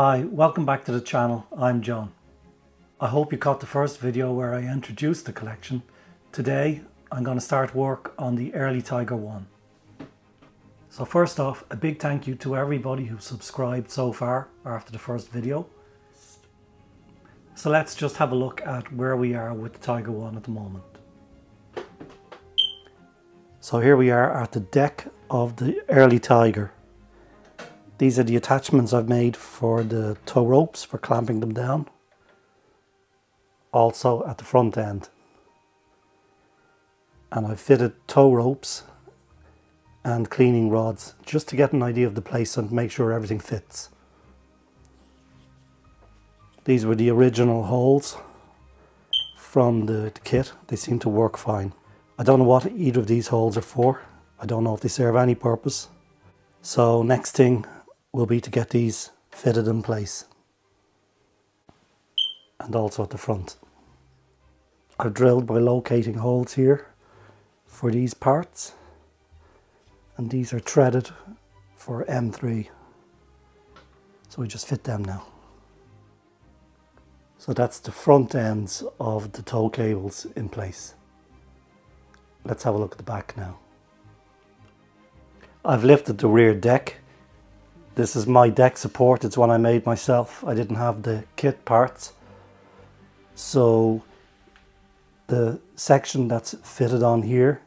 Hi, welcome back to the channel. I'm John. I hope you caught the first video where I introduced the collection. Today I'm going to start work on the early Tiger one. So first off, a big thank you to everybody who subscribed so far after the first video. So let's just have a look at where we are with the Tiger one at the moment. So here we are at the deck of the early Tiger. These are the attachments I've made for the tow ropes for clamping them down. Also at the front end. And I've fitted tow ropes and cleaning rods just to get an idea of the place and make sure everything fits. These were the original holes from the kit. They seem to work fine. I don't know what either of these holes are for. I don't know if they serve any purpose. So next thing will be to get these fitted in place. And also at the front. I've drilled by locating holes here for these parts. And these are threaded for M3. So we just fit them now. So that's the front ends of the tow cables in place. Let's have a look at the back now. I've lifted the rear deck. This is my deck support. It's one I made myself. I didn't have the kit parts. So the section that's fitted on here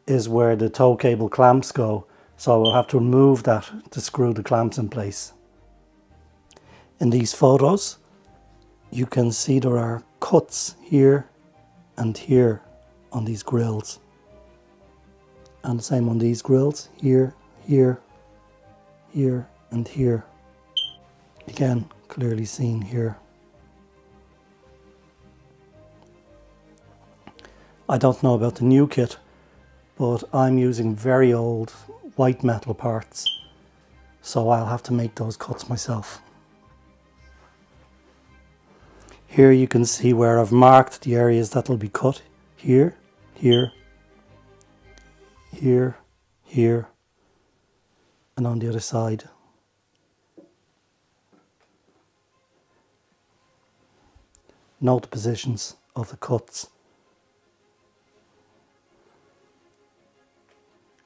is where the tow cable clamps go. So I will have to remove that to screw the clamps in place. In these photos, you can see there are cuts here and here on these grills. And the same on these grills, here, here, here and here. Again, clearly seen here. I don't know about the new kit, but I'm using very old white metal parts, so I'll have to make those cuts myself. Here you can see where I've marked the areas that will be cut. Here, here, here, here, and on the other side. Note the positions of the cuts.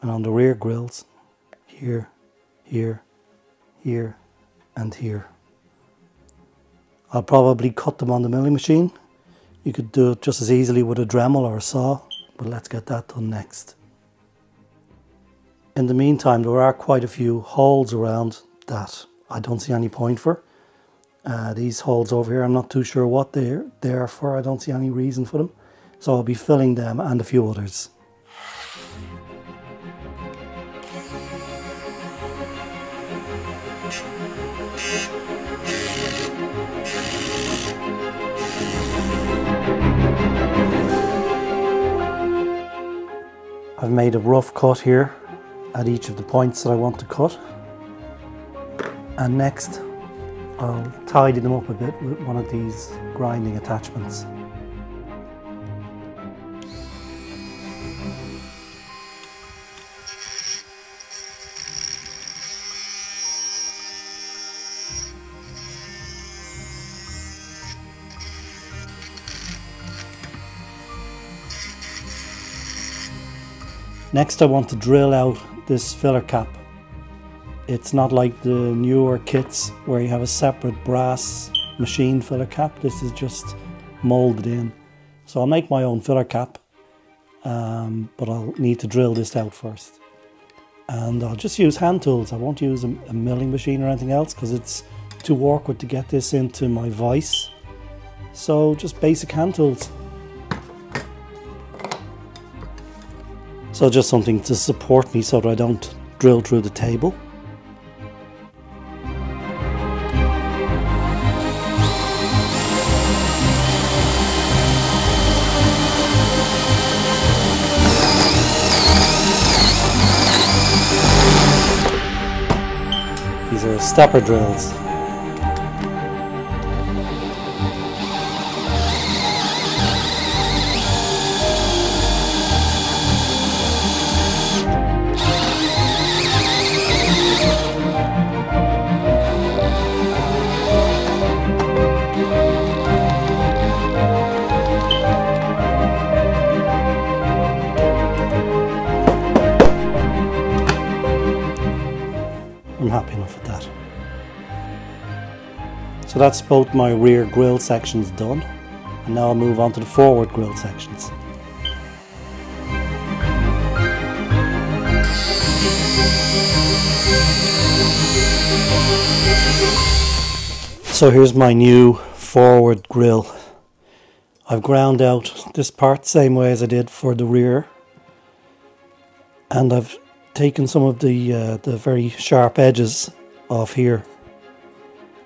And on the rear grills, here, here, here, and here. I'll probably cut them on the milling machine. You could do it just as easily with a Dremel or a saw, but let's get that done next. In the meantime, there are quite a few holes around that I don't see any point for. These holes over here, I'm not too sure what they're there for. I don't see any reason for them. So I'll be filling them and a few others. I've made a rough cut here at each of the points that I want to cut, and next I'll tidy them up a bit with one of these grinding attachments. Next I want to drill out this filler cap. It's not like the newer kits where you have a separate brass machine filler cap. This is just moulded in. So I'll make my own filler cap, but I'll need to drill this out first. And I'll just use hand tools. I won't use a milling machine or anything else because it's too awkward to get this into my vise. So just basic hand tools. So just something to support me so that I don't drill through the table. These are stepper drills. So that's both my rear grille sections done, and now I'll move on to the forward grille sections. So here's my new forward grille. I've ground out this part same way as I did for the rear, and I've taken some of the very sharp edges off here.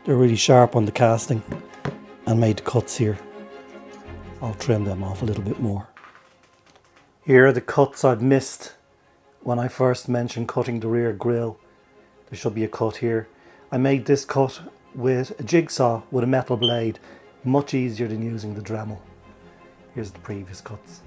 They're really sharp on the casting, and made the cuts here. I'll trim them off a little bit more. Here are the cuts I've missed when I first mentioned cutting the rear grille. There should be a cut here. I made this cut with a jigsaw with a metal blade, much easier than using the Dremel. Here's the previous cuts.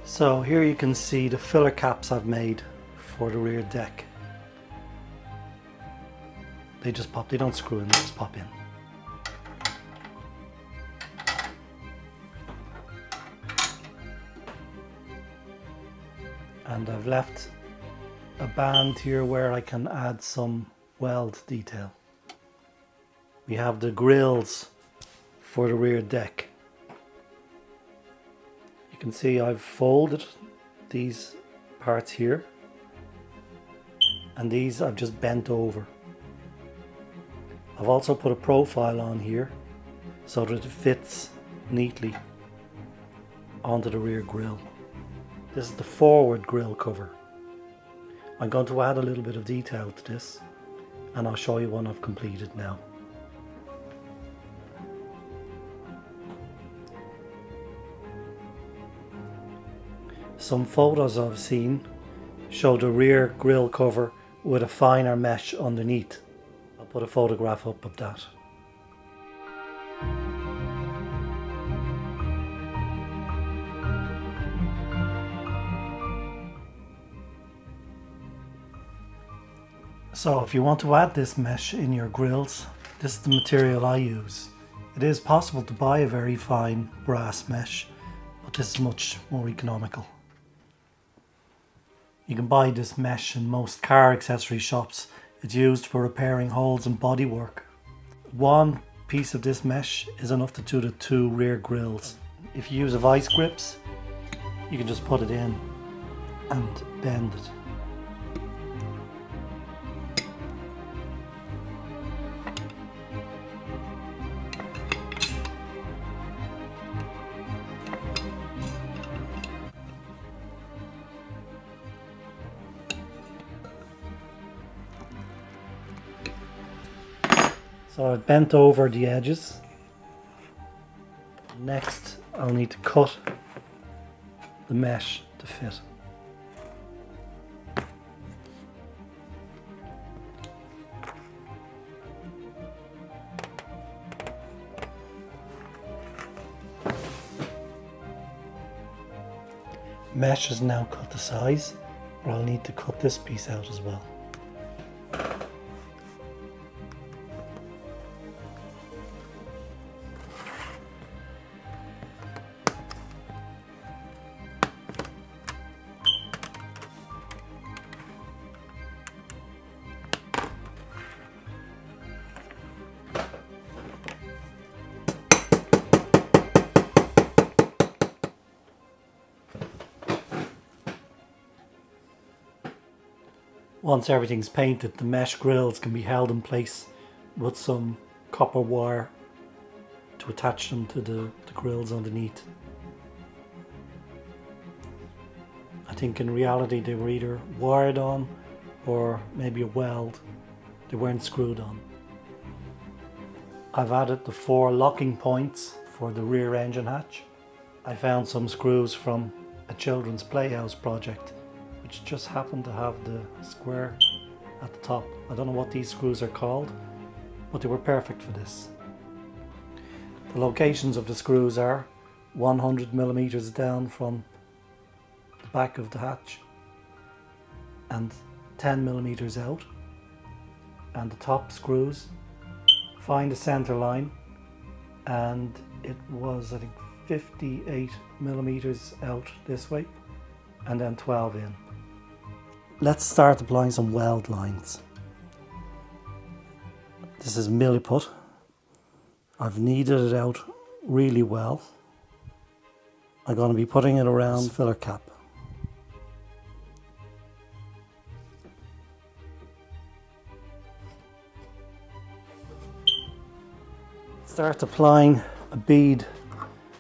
So here you can see the filler caps I've made for the rear deck. They just pop, they don't screw in, they just pop in. And I've left a band here where I can add some weld detail. We have the grills for the rear deck. You can see I've folded these parts here, and these I've just bent over. I've also put a profile on here so that it fits neatly onto the rear grille. This is the forward grille cover. I'm going to add a little bit of detail to this, and I'll show you one I've completed now. Some photos I've seen show the rear grille cover with a finer mesh underneath. I'll put a photograph up of that. So if you want to add this mesh in your grills, this is the material I use. It is possible to buy a very fine brass mesh, but this is much more economical. You can buy this mesh in most car accessory shops. It's used for repairing holes in bodywork. One piece of this mesh is enough to do the two rear grills. If you use a vice grips, you can just put it in and bend it. So I've bent over the edges. Next I'll need to cut the mesh to fit. Mesh is now cut to size, but I'll need to cut this piece out as well. Once everything's painted, the mesh grills can be held in place with some copper wire to attach them to the grills underneath. I think in reality they were either wired on or maybe a weld. They weren't screwed on. I've added the 4 locking points for the rear engine hatch. I found some screws from a children's playhouse project, which just happened to have the square at the top. I don't know what these screws are called, but they were perfect for this. The locations of the screws are 100mm down from the back of the hatch and 10mm out, and the top screws find the center line, and it was, I think, 58mm out this way and then 12 in. Let's start applying some weld lines. This is milliput. I've kneaded it out really well. I'm going to be putting it around filler cap. Start applying a bead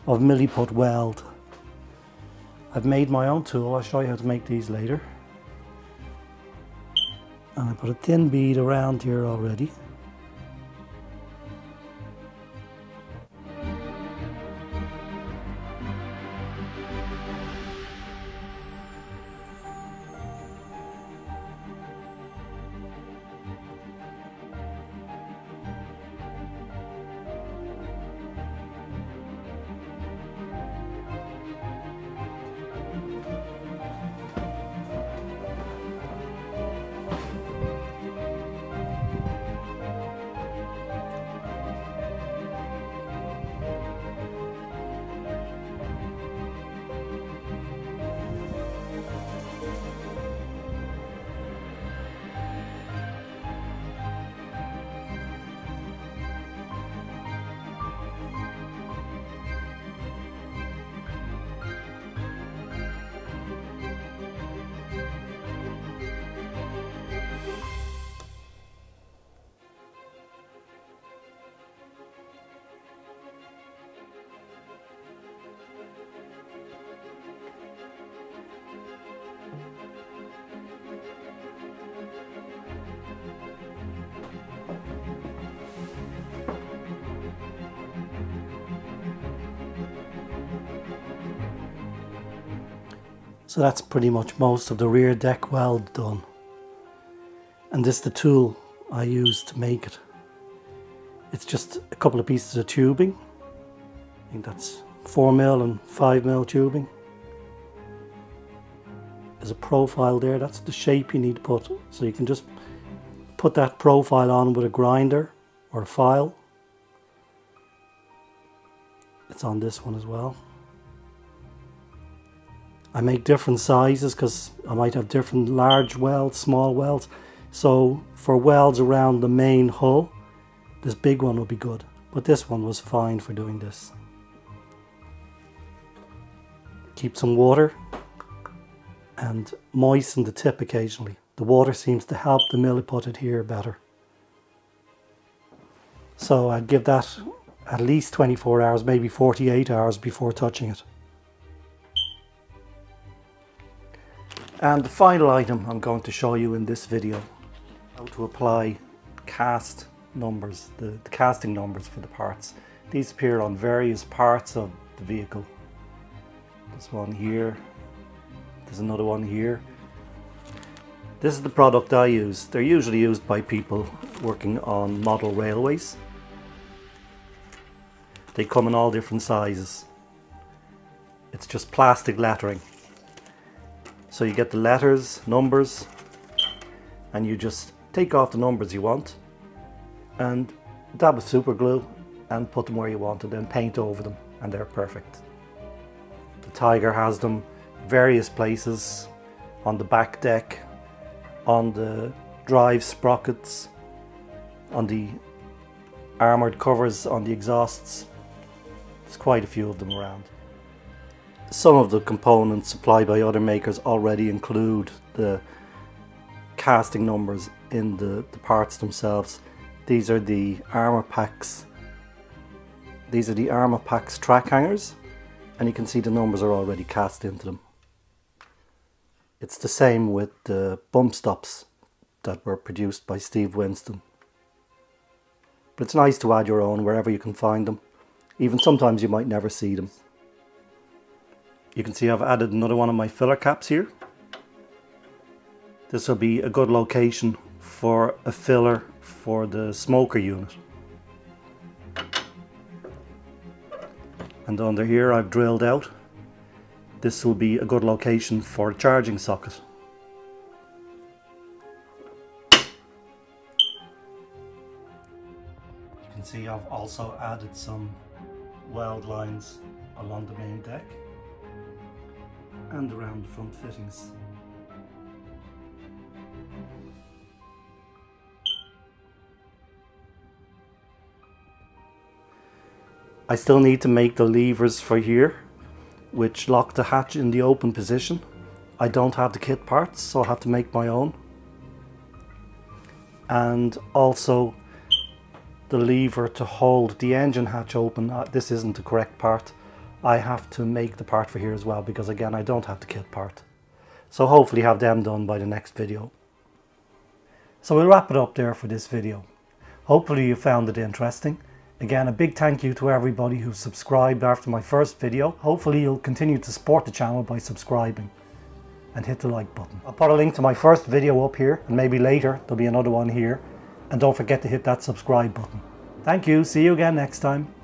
of milliput weld. I've made my own tool. I'll show you how to make these later. And I put a thin bead around here already. So that's pretty much most of the rear deck weld done. And this is the tool I use to make it. It's just a couple of pieces of tubing. I think that's 4mm and 5mm tubing. There's a profile there, that's the shape you need to put. So you can just put that profile on with a grinder or a file. It's on this one as well. I make different sizes because I might have different large welds, small welds. So for welds around the main hull, this big one would be good. But this one was fine for doing this. Keep some water and moisten the tip occasionally. The water seems to help the milliput adhere better. So I'd give that at least 24 hours, maybe 48 hours before touching it. And the final item I'm going to show you in this video, how to apply cast numbers, the casting numbers for the parts. These appear on various parts of the vehicle. There's one here, there's another one here. This is the product I use. They're usually used by people working on model railways. They come in all different sizes. It's just plastic lettering. So you get the letters, numbers, and you just take off the numbers you want and dab with super glue and put them where you want and then paint over them, and they're perfect. The Tiger has them various places, on the back deck, on the drive sprockets, on the armoured covers, on the exhausts. There's quite a few of them around. Some of the components supplied by other makers already include the casting numbers in the parts themselves. These are the Armortek's. These are the Armortek's track hangers, and you can see the numbers are already cast into them. It's the same with the bump stops that were produced by Steve Winston. But it's nice to add your own wherever you can find them. Even sometimes you might never see them. You can see I've added another one of my filler caps here. This will be a good location for a filler for the smoker unit. And under here I've drilled out. This will be a good location for a charging socket. You can see I've also added some weld lines along the main deck and around the front fittings. I still need to make the levers for here, which lock the hatch in the open position. I don't have the kit parts, so I'll have to make my own. And also the lever to hold the engine hatch open. This isn't the correct part. I have to make the part for here as well, because again I don't have the kit part. So hopefully have them done by the next video. So we'll wrap it up there for this video. Hopefully you found it interesting. Again, a big thank you to everybody who subscribed after my first video. Hopefully you'll continue to support the channel by subscribing and hit the like button. I'll put a link to my first video up here, and maybe later there'll be another one here. And don't forget to hit that subscribe button. Thank you, see you again next time.